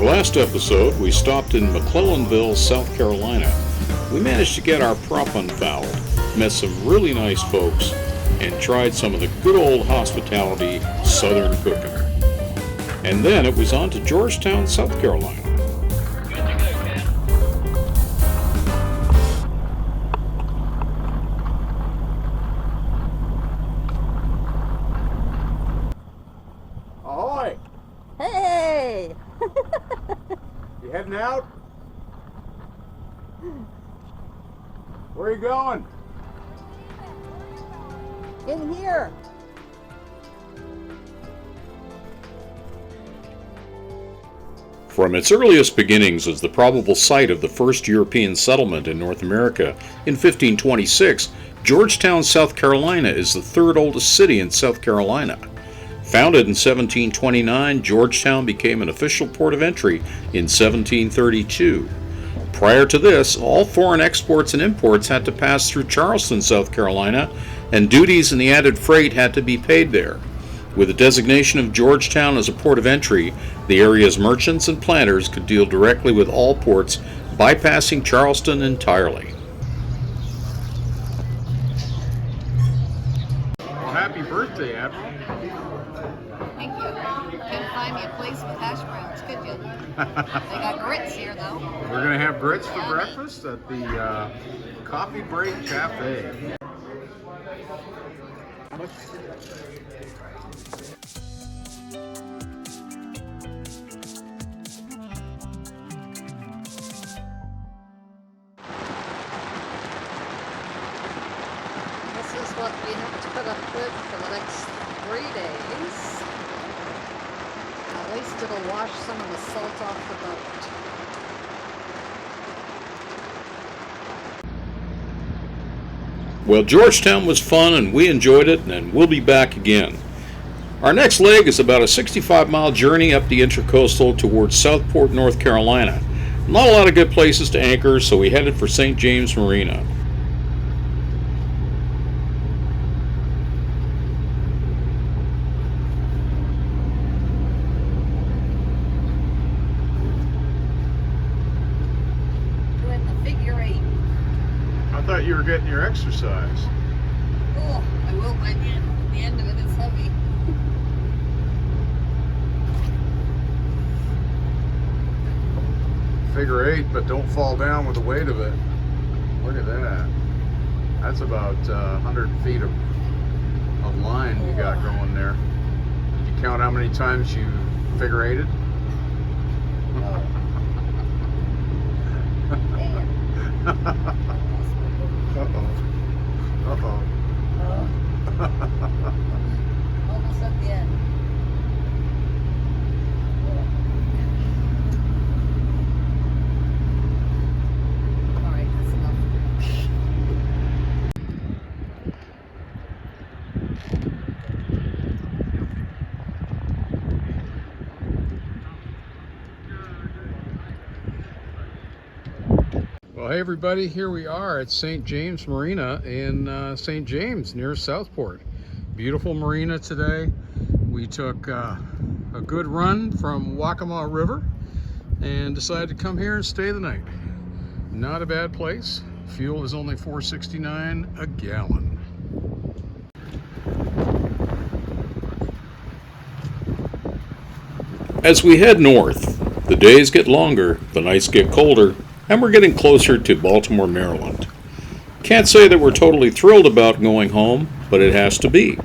Last episode, we stopped in McClellanville, South Carolina. We managed to get our prop unfouled, met some really nice folks, and tried some of the good old hospitality Southern cooking. And then it was on to Georgetown, South Carolina. Ahoy! Hey! You heading out? Where are you going? In here. From its earliest beginnings as the probable site of the first European settlement in North America in 1526, Georgetown, South Carolina is the third oldest city in South Carolina. Founded in 1729, Georgetown became an official port of entry in 1732. Prior to this, all foreign exports and imports had to pass through Charleston, South Carolina, and duties and the added freight had to be paid there. With the designation of Georgetown as a port of entry, the area's merchants and planters could deal directly with all ports, bypassing Charleston entirely. Well, happy birthday, Abby. Thank you. Couldn't find me a place with hash browns, could you? They got grits here, though. We're going to have grits for breakfast at the Coffee Break Cafe. This is what we have to put up with for the next 3 days. At least it'll wash some of the salt off the boat. Well, Georgetown was fun and we enjoyed it, and we'll be back again. Our next leg is about a 65-mile journey up the Intracoastal towards Southport, North Carolina. Not a lot of good places to anchor, so we headed for St. James Marina. Doing the figure eight. I thought you were getting your exercise. Oh, I will by the end. The end of it is heavy. Figure eight, but don't fall down with the weight of it. Look at that. That's about 100 feet of line you got going there. Did you count how many times you figure eighted? Uh-oh. Almost at the end. All right, that's enough. Well, hey everybody, here we are at St. James Marina in St. James near Southport. Beautiful marina today. We took a good run from Waccamaw River and decided to come here and stay the night. Not a bad place. Fuel is only $4.69 a gallon. As we head north, the days get longer, the nights get colder, and we're getting closer to Baltimore, Maryland. Can't say that we're totally thrilled about going home, but it has to be.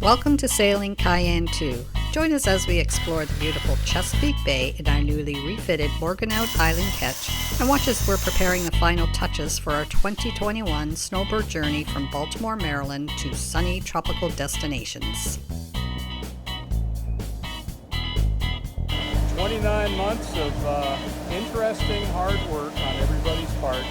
Welcome to Sailing Cayenne 2. Join us as we explore the beautiful Chesapeake Bay in our newly refitted Morgantown Island Ketch, and watch as we're preparing the final touches for our 2021 snowbird journey from Baltimore, Maryland to sunny tropical destinations. 29 months of interesting hard work on everybody's part.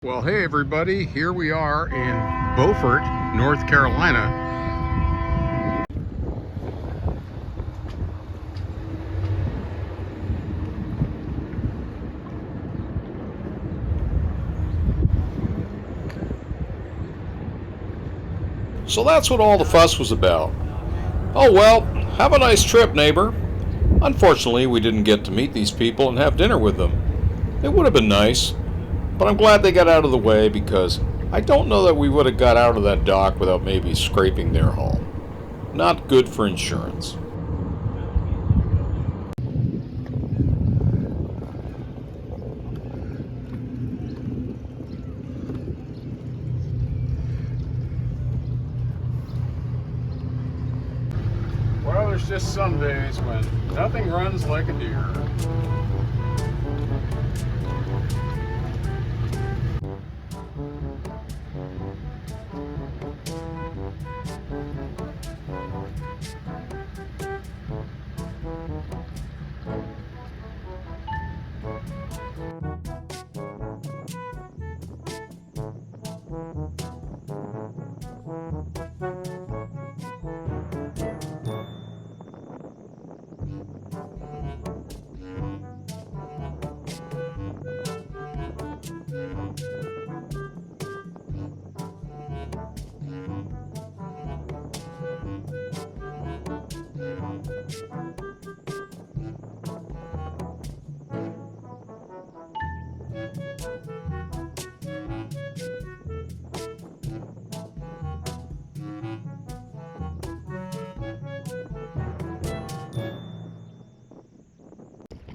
Well, hey everybody, here we are in Beaufort, North Carolina. So that's what all the fuss was about. Oh well, have a nice trip, neighbor. Unfortunately, we didn't get to meet these people and have dinner with them. It would have been nice, but I'm glad they got out of the way because I don't know that we would have got out of that dock without maybe scraping their hull. Not good for insurance. Well, there's just some days when nothing runs like a deer.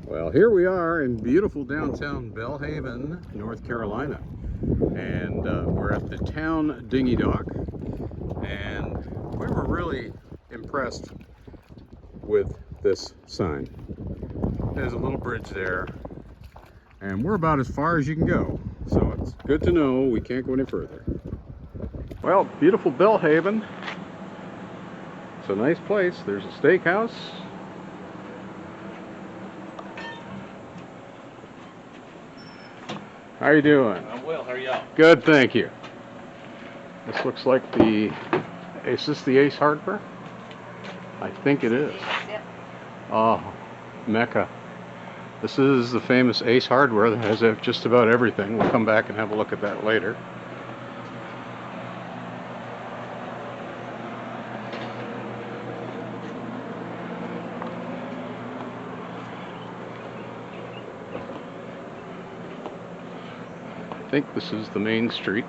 Well, here we are in beautiful downtown Belhaven, North Carolina. And we're at the town dinghy dock. And we were really impressed with this sign. There's a little bridge there. And we're about as far as you can go. So it's good to know we can't go any further. Well, beautiful Belhaven. It's a nice place. There's a steakhouse. How are you doing? I'm well. How are y'all? Good, thank you. This looks like is this the Ace Hardware? I think it is. Yep. Oh, Mecca. This is the famous Ace Hardware that has just about everything. We'll come back and have a look at that later. I think this is the main street.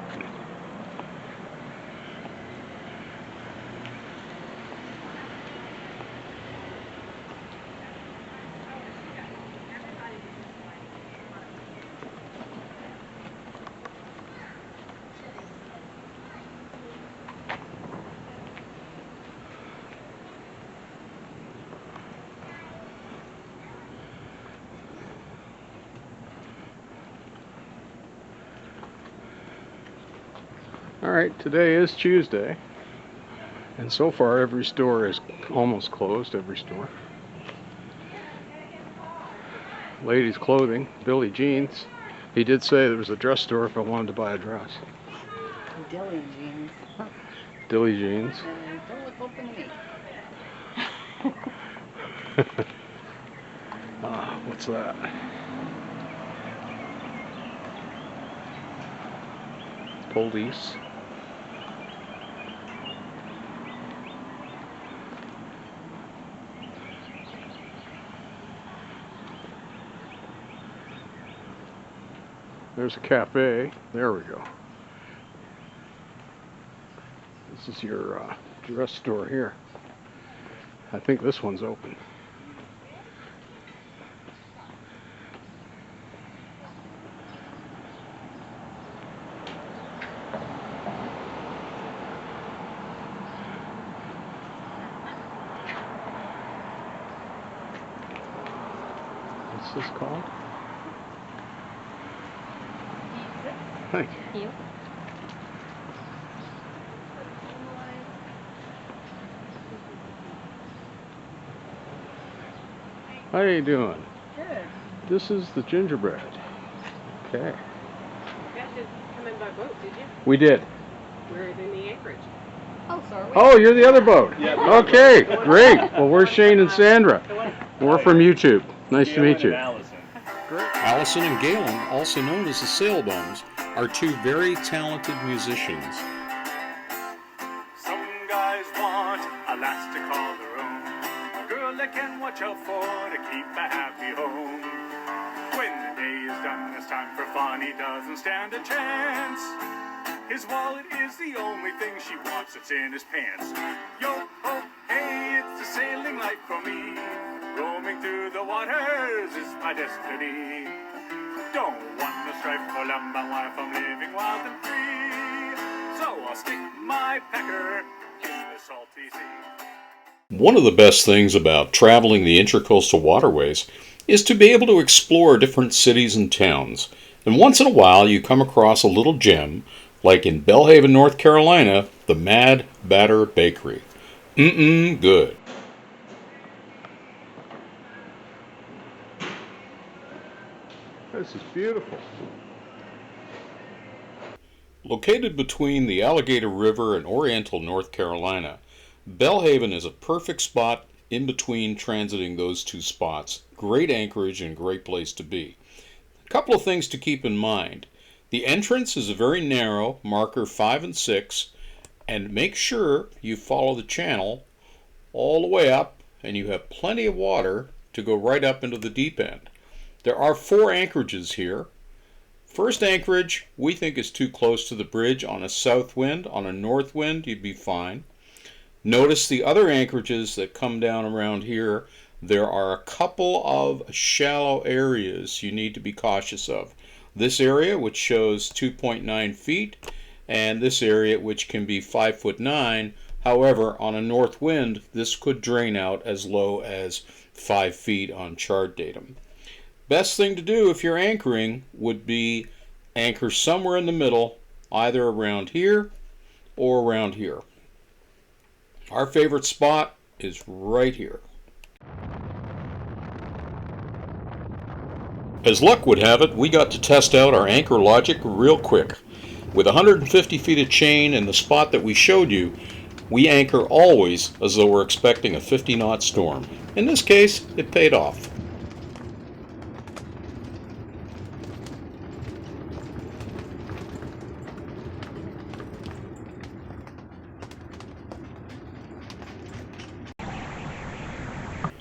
Alright, today is Tuesday, and so far every store is almost closed, every store. Ladies' clothing, Billy Jeans. He did say there was a dress store if I wanted to buy a dress. Dilly jeans. Dilly Jeans. Don't look open to me. What's that? Police. There's a cafe. There we go. This is your dress store here. I think this one's open. What's this called? Thank you. How are you doing? Good. This is the gingerbread. Okay. Got to that boat, did you? We did. We're in the anchorage. Oh, sorry. Oh, you're the other boat. Okay, great. Well, we're Shane and Sandra. We're from YouTube. Nice to meet you. Allison and Galen, also known as the Sailbums, are two very talented musicians. Some guys want a lass to call their own, a girl they can watch out for to keep a happy home. When the day is done, it's time for fun, he doesn't stand a chance. His wallet is the only thing she wants that's in his pants. Yo, ho, hey, it's the sailing life for me. Roaming through the waters is my destiny. Don't want the strife for lumber life, I'm living wild and free. So I'll stick my pecker in the salty sea. One of the best things about traveling the intracoastal waterways is to be able to explore different cities and towns. And once in a while you come across a little gem, like in Belhaven, North Carolina, the Mad Batter Bakery. Good. This is beautiful. Located between the Alligator River and Oriental, North Carolina, Belhaven is a perfect spot in between transiting those two spots. Great anchorage and great place to be. A couple of things to keep in mind. The entrance is a very narrow, marker 5 and 6, and make sure you follow the channel all the way up and you have plenty of water to go right up into the deep end. There are 4 anchorages here. First anchorage we think is too close to the bridge on a south wind. On a north wind you'd be fine. Notice the other anchorages that come down around here. There are a couple of shallow areas you need to be cautious of. This area, which shows 2.9 feet, and this area, which can be 5'9". However, on a north wind, this could drain out as low as 5 feet on chart datum. Best thing to do if you're anchoring would be anchor somewhere in the middle, either around here or around here. Our favorite spot is right here. As luck would have it, we got to test out our anchor logic real quick. With 150 feet of chain in the spot that we showed you, we anchor always as though we're expecting a 50-knot storm. In this case, it paid off.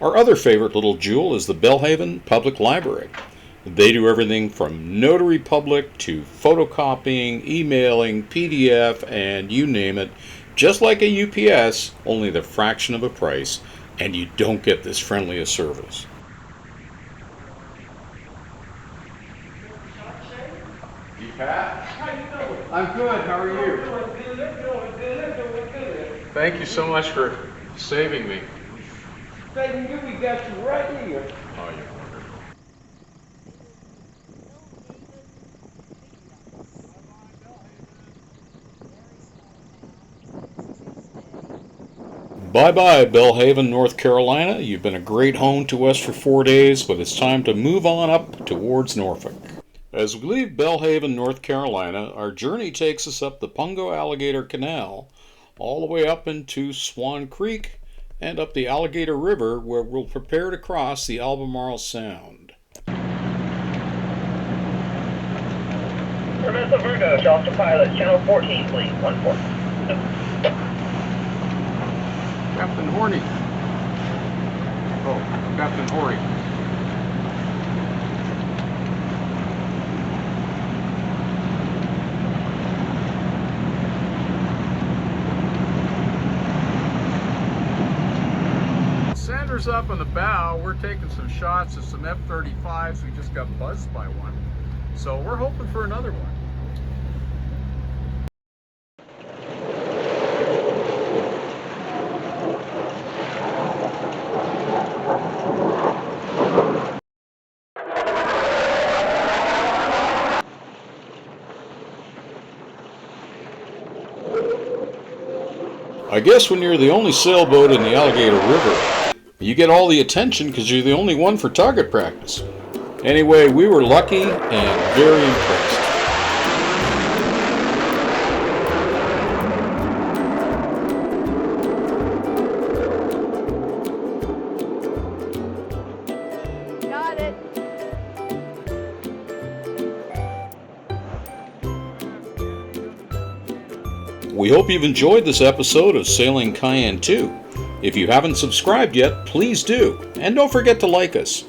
Our other favorite little jewel is the Belhaven Public Library. They do everything from notary public to photocopying, emailing, PDF, and you name it. Just like a UPS, only the fraction of a price, and you don't get this friendly a service. Pat? I'm good. How are you? Thank you so much for saving me. Saving you, we got you right here. Oh, you're wonderful. Bye-bye, Belhaven, North Carolina. You've been a great home to us for 4 days, but it's time to move on up towards Norfolk. As we leave Belhaven, North Carolina, our journey takes us up the Pungo Alligator Canal, all the way up into Swan Creek, and up the Alligator River, where we'll prepare to cross the Albemarle Sound. Remember Virgo, Charleston Pilot, Channel 14, please, 1-4. Captain Horny. Oh, Captain Horny. Sanders up on the bow. We're taking some shots of some F35’s. We just got buzzed by one. So we're hoping for another one. I guess when you're the only sailboat in the Alligator River, you get all the attention because you're the only one for target practice. Anyway, we were lucky and very impressed. We hope you've enjoyed this episode of Sailing Cayenne 2. If you haven't subscribed yet, please do. And don't forget to like us.